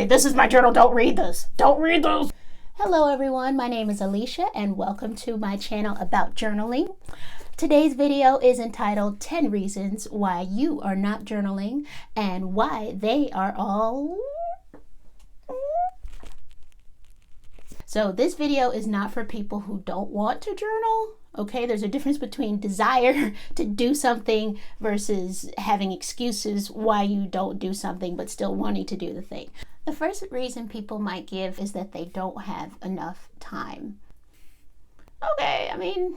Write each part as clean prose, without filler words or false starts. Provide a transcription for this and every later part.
This is my journal. Don't read this. Don't read those. Hello everyone, my name is Alecia and welcome to my channel about journaling. Today's video is entitled 10 Reasons Why You Are Not Journaling and Why They Are All... So this video is not for people who don't want to journal. Okay, there's a difference between desire to do something versus having excuses why you don't do something but still wanting to do the thing. The first reason people might give is that they don't have enough time. Okay, I mean,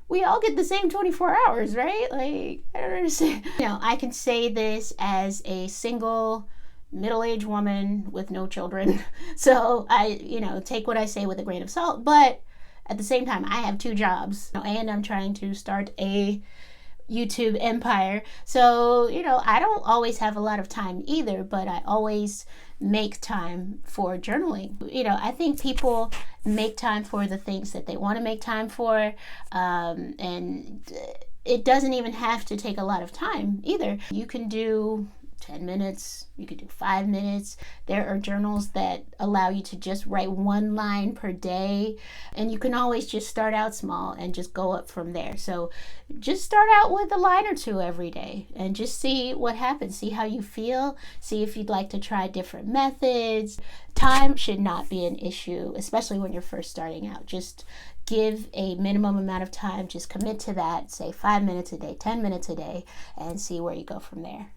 we all get the same 24 hours, right? Like, I don't understand. I can say this as a single middle-aged woman with no children. So I, take what I say with a grain of salt, but at the same time, I have 2 jobs and I'm trying to start a YouTube empire. So, I don't always have a lot of time either, but I always make time for journaling. I think people make time for the things that they want to make time for. And it doesn't even have to take a lot of time either. You can do 10 minutes, you could do 5 minutes. There are journals that allow you to just write 1 line per day, and you can always just start out small and just go up from there. So just start out with a line or 2 every day and just see what happens, see how you feel, see if you'd like to try different methods. Time should not be an issue, especially when you're first starting out. Just give a minimum amount of time, just commit to that, say 5 minutes a day, 10 minutes a day, and see where you go from there.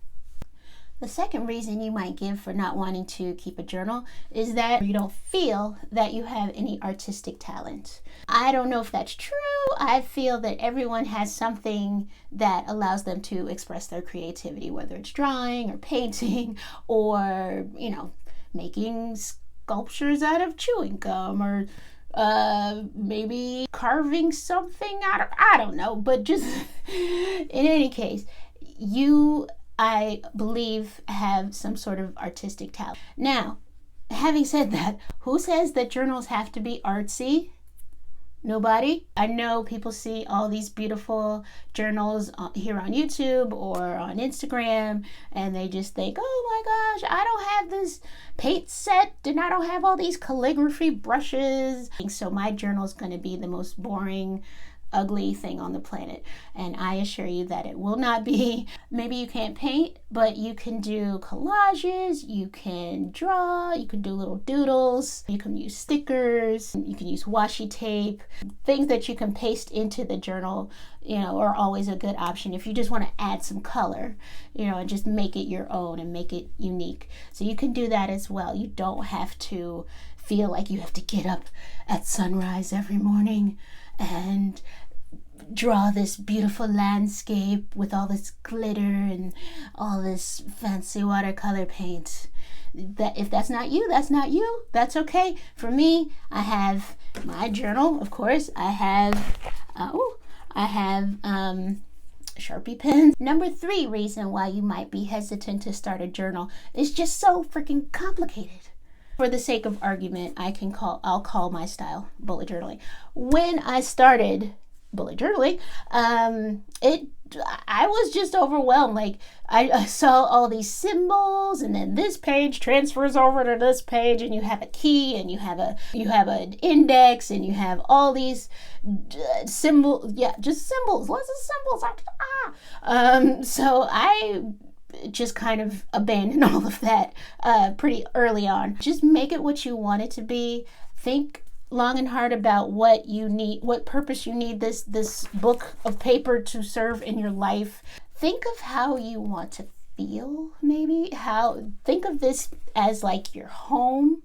The second reason you might give for not wanting to keep a journal is that you don't feel that you have any artistic talent. I don't know if that's true. I feel that everyone has something that allows them to express their creativity, whether it's drawing or painting or, making sculptures out of chewing gum or maybe carving something out of, I don't know, but just in any case, I believe have some sort of artistic talent. Now, having said that, who says that journals have to be artsy? Nobody. I know people see all these beautiful journals here on YouTube or on Instagram, and they just think, oh my gosh, I don't have this paint set and I don't have all these calligraphy brushes. So my journal is going to be the most boring, ugly thing on the planet, and I assure you that it will not be. Maybe you can't paint, but you can do collages, you can draw, you can do little doodles, you can use stickers, you can use washi tape. Things that you can paste into the journal, are always a good option if you just want to add some color, and just make it your own and make it unique. So you can do that as well. You don't have to feel like you have to get up at sunrise every morning and draw this beautiful landscape with all this glitter and all this fancy watercolor paint. That if that's not you, that's not you. That's okay. For me, I have my journal, of course. I have Sharpie pens. Number 3 reason why you might be hesitant to start a journal is just so freaking complicated. For the sake of argument, I'll call my style bullet journaling. When I started bullet journaling, I was just overwhelmed. Like I saw all these symbols, and then this page transfers over to this page, and you have a key, and you have an index, and you have all these symbols. Yeah, just symbols. Lots of symbols. So I just kind of abandoned all of that pretty early on. Just make it what you want it to be. Think long and hard about what you need, what purpose you need this book of paper to serve in your life. Think of how you want to feel, maybe. Think of this as like your home,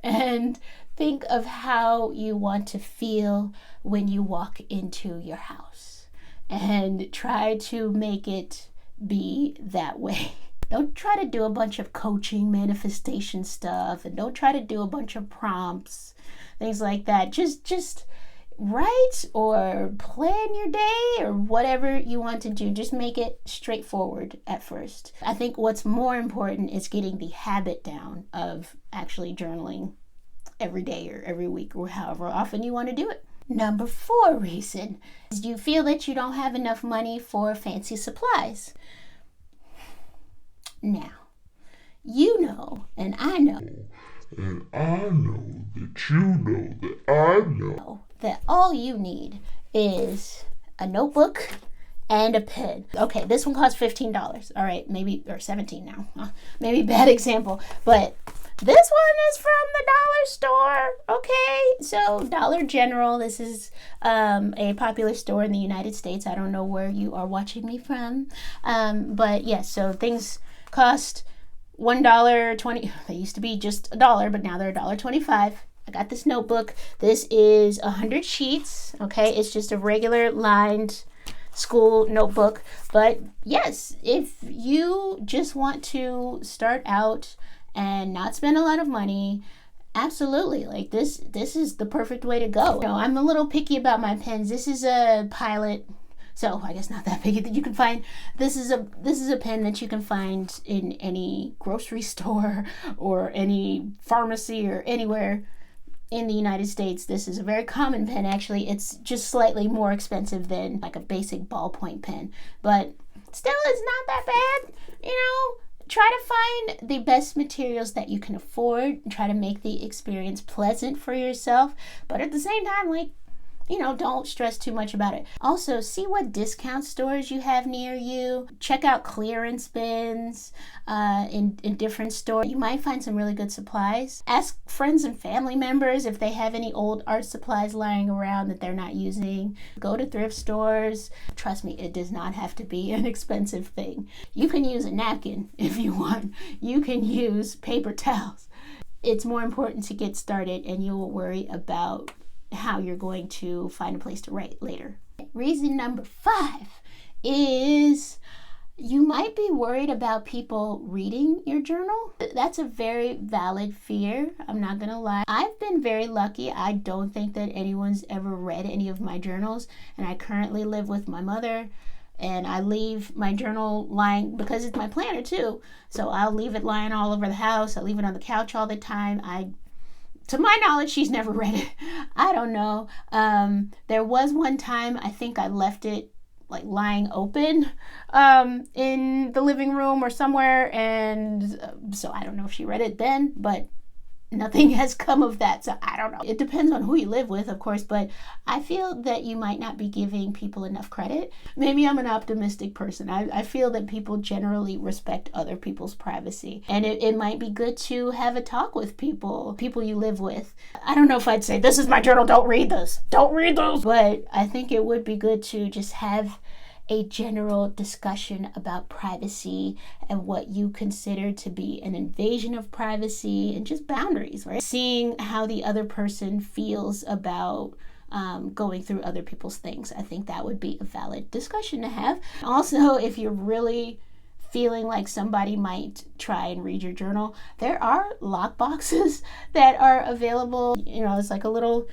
and think of how you want to feel when you walk into your house, and try to make it be that way. Don't try to do a bunch of coaching, manifestation stuff, and don't try to do a bunch of prompts, things like that. Just write or plan your day or whatever you want to do. Just make it straightforward at first. I think what's more important is getting the habit down of actually journaling every day or every week or however often you want to do it. Number 4 reason is you feel that you don't have enough money for fancy supplies. Now, you know, and I know, and I know that you know that I know that all you need is a notebook and a pen. Okay, this one costs $15. All right, maybe, or $17 now. Maybe bad example, but this one is from the dollar store. Okay, so Dollar General. This is a popular store in the United States. I don't know where you are watching me from, but yes. So things cost $1.20. They used to be just $1, but now they're $1.25. I got this notebook. This is 100 sheets. Okay, it's just a regular lined school notebook. But yes, if you just want to start out and not spend a lot of money, absolutely, like this is the perfect way to go. You know, I'm a little picky about my pens. This is a Pilot, so I guess not that picky, that you can find. This is a pen that you can find in any grocery store or any pharmacy or anywhere in the United States. This is a very common pen, actually. It's just slightly more expensive than like a basic ballpoint pen, but still it's not that bad. You know, try to find the best materials that you can afford. Try to make the experience pleasant for yourself, but at the same time, like, you know, don't stress too much about it. Also, see what discount stores you have near you. Check out clearance bins in different stores. You might find some really good supplies. Ask friends and family members if they have any old art supplies lying around that they're not using. Go to thrift stores. Trust me, it does not have to be an expensive thing. You can use a napkin if you want. You can use paper towels. It's more important to get started, and you will worry about how you're going to find a place to write later. Reason number 5 is you might be worried about people reading your journal. That's a very valid fear. I'm not gonna lie. I've been very lucky. I don't think that anyone's ever read any of my journals, and I currently live with my mother, and I leave my journal lying, because it's my planner too, so I'll leave it lying all over the house. I leave it on the couch all the time. To my knowledge, she's never read it. I don't know. There was one time I think I left it like lying open in the living room or somewhere, and so I don't know if she read it then, but nothing has come of that, so I don't know. It depends on who you live with, of course, but I feel that you might not be giving people enough credit. Maybe I'm an optimistic person. I feel that people generally respect other people's privacy, and it might be good to have a talk with people you live with. I don't know if I'd say, this is my journal, don't read this, but I think it would be good to just have a general discussion about privacy and what you consider to be an invasion of privacy and just boundaries, right? Seeing how the other person feels about going through other people's things. I think that would be a valid discussion to have. Also, if you're really feeling like somebody might try and read your journal, there are lock boxes that are available. You know, it's like a little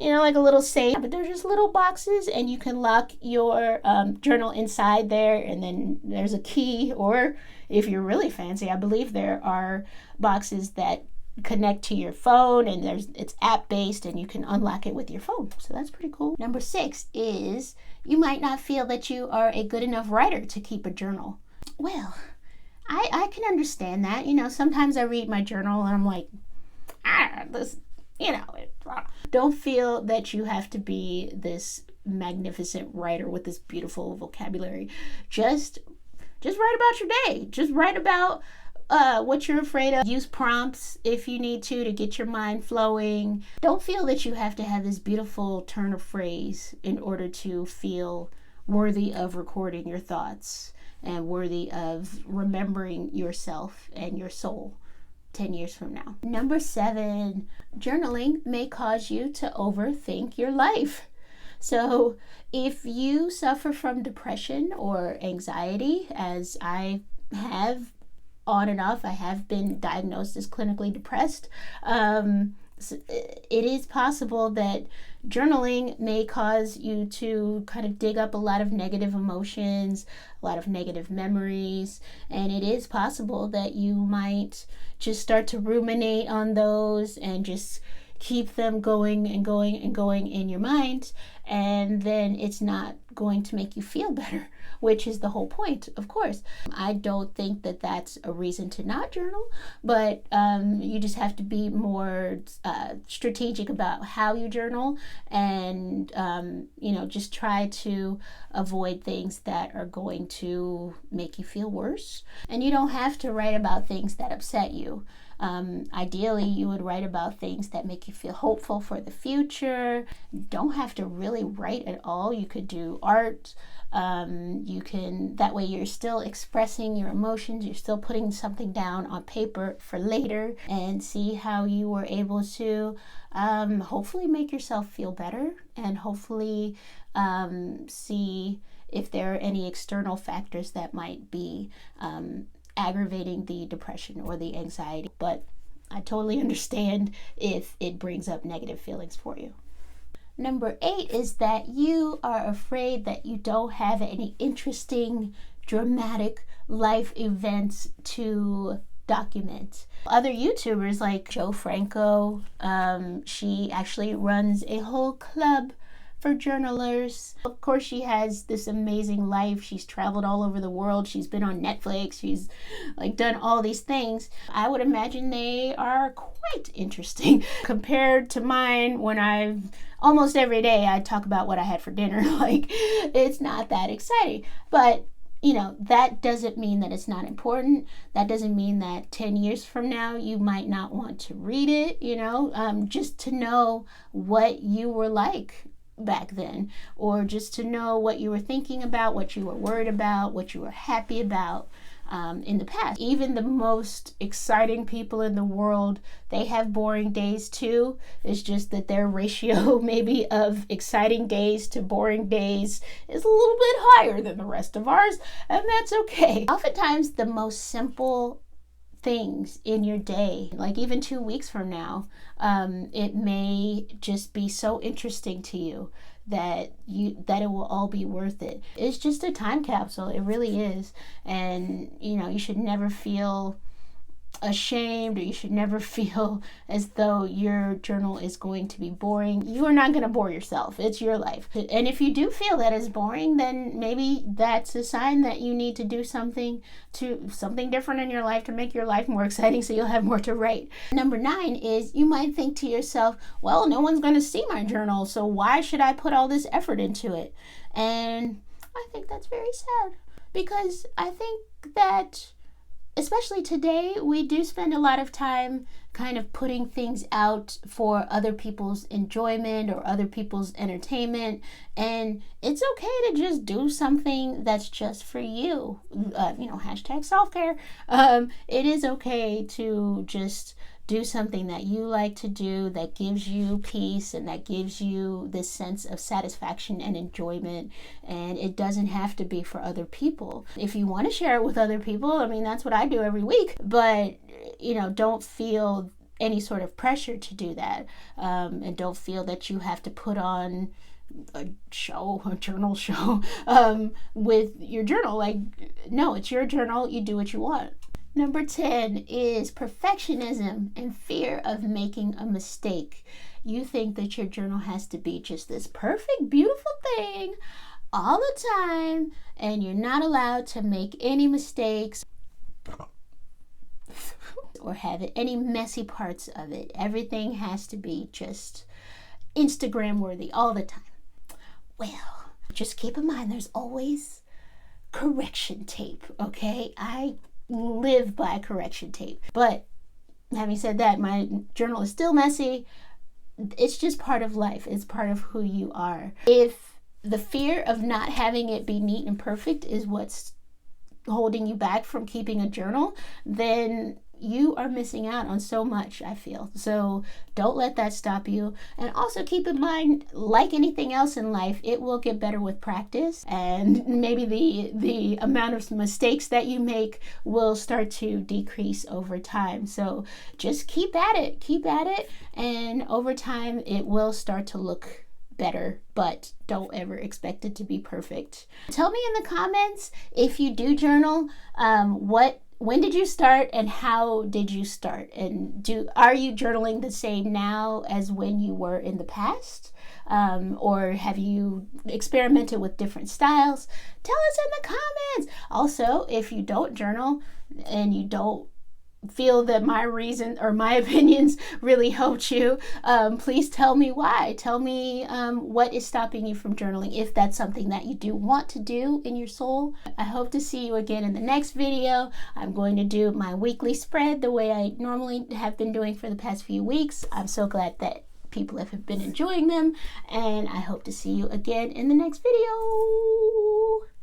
like a little safe, but they're just little boxes, and you can lock your journal inside there, and then there's a key, or if you're really fancy, I believe there are boxes that connect to your phone, and it's app based, and you can unlock it with your phone, so that's pretty cool. Number 6 is you might not feel that you are a good enough writer to keep a journal. Well, I can understand that. You know, sometimes I read my journal and I'm like, this, you know, don't feel that you have to be this magnificent writer with this beautiful vocabulary. Just write about your day. Just write about what you're afraid of. Use prompts if you need to get your mind flowing. Don't feel that you have to have this beautiful turn of phrase in order to feel worthy of recording your thoughts and worthy of remembering yourself and your soul 10 years from now. Number 7, journaling may cause you to overthink your life. So if you suffer from depression or anxiety, as I have on and off, I have been diagnosed as clinically depressed, it is possible that journaling may cause you to kind of dig up a lot of negative emotions, a lot of negative memories, and it is possible that you might just start to ruminate on those and just keep them going and going and going in your mind, and then it's not going to make you feel better which is the whole point, of course. I don't think that that's a reason to not journal, but you just have to be more strategic about how you journal, and just try to avoid things that are going to make you feel worse. And you don't have to write about things that upset you. Ideally, you would write about things that make you feel hopeful for the future. You don't have to really write at all. You could do art. That way you're still expressing your emotions. You're still putting something down on paper for later, and see how you were able to hopefully make yourself feel better, and hopefully see if there are any external factors that might be aggravating the depression or the anxiety. But I totally understand if it brings up negative feelings for you. Number 8 is that you are afraid that you don't have any interesting, dramatic life events to document. Other YouTubers like Joe Franco, she actually runs a whole club for journalers. Of course, she has this amazing life. She's traveled all over the world. She's been on Netflix. She's done all these things. I would imagine they are quite interesting compared to mine, when almost every day I talk about what I had for dinner. It's not that exciting. But that doesn't mean that it's not important. That doesn't mean that 10 years from now you might not want to read it, just to know what you were like back then, or just to know what you were thinking about, what you were worried about, what you were happy about in the past. Even the most exciting people in the world, they have boring days too. It's just that their ratio maybe of exciting days to boring days is a little bit higher than the rest of ours, and that's okay. Oftentimes the most simple things in your day, even 2 weeks from now, it may just be so interesting to you that it will all be worth it. It's just a time capsule. It really is. And you should never feel ashamed, or you should never feel as though your journal is going to be boring. You are not going to bore yourself. It's your life. And if you do feel that is boring, then maybe that's a sign that you need to do something different in your life to make your life more exciting, so you'll have more to write. Number 9 is, you might think to yourself, well, no one's going to see my journal, so why should I put all this effort into it? And I think that's very sad, because I think that especially today, we do spend a lot of time kind of putting things out for other people's enjoyment or other people's entertainment. And it's okay to just do something that's just for you. Hashtag self-care. It is okay to just do something that you like to do, that gives you peace and that gives you this sense of satisfaction and enjoyment. And it doesn't have to be for other people. If you want to share it with other people, that's what I do every week. But, don't feel any sort of pressure to do that. And don't feel that you have to put on a journal show with your journal. No, it's your journal. You do what you want. Number 10 is perfectionism and fear of making a mistake. You think that your journal has to be just this perfect, beautiful thing all the time, and you're not allowed to make any mistakes or have any messy parts of it. Everything has to be just Instagram worthy all the time. Well, just keep in mind there's always correction tape, okay? I live by correction tape. But having said that, my journal is still messy. It's just part of life. It's part of who you are. If the fear of not having it be neat and perfect is what's holding you back from keeping a journal, then you are missing out on so much, I feel. So don't let that stop you. And also keep in mind, like anything else in life, it will get better with practice. And maybe the amount of mistakes that you make will start to decrease over time. So just keep at it. And over time, it will start to look better, but don't ever expect it to be perfect. Tell me in the comments, if you do journal, what when did you start and how did you start? And are you journaling the same now as when you were in the past? Or have you experimented with different styles? Tell us in the comments. Also, if you don't journal and you don't feel that my reason or my opinions really helped you, please tell me why. Tell me what is stopping you from journaling, if that's something that you do want to do in your soul. I hope to see you again in the next video. I'm going to do my weekly spread the way I normally have been doing for the past few weeks. I'm so glad that people have been enjoying them, and I hope to see you again in the next video.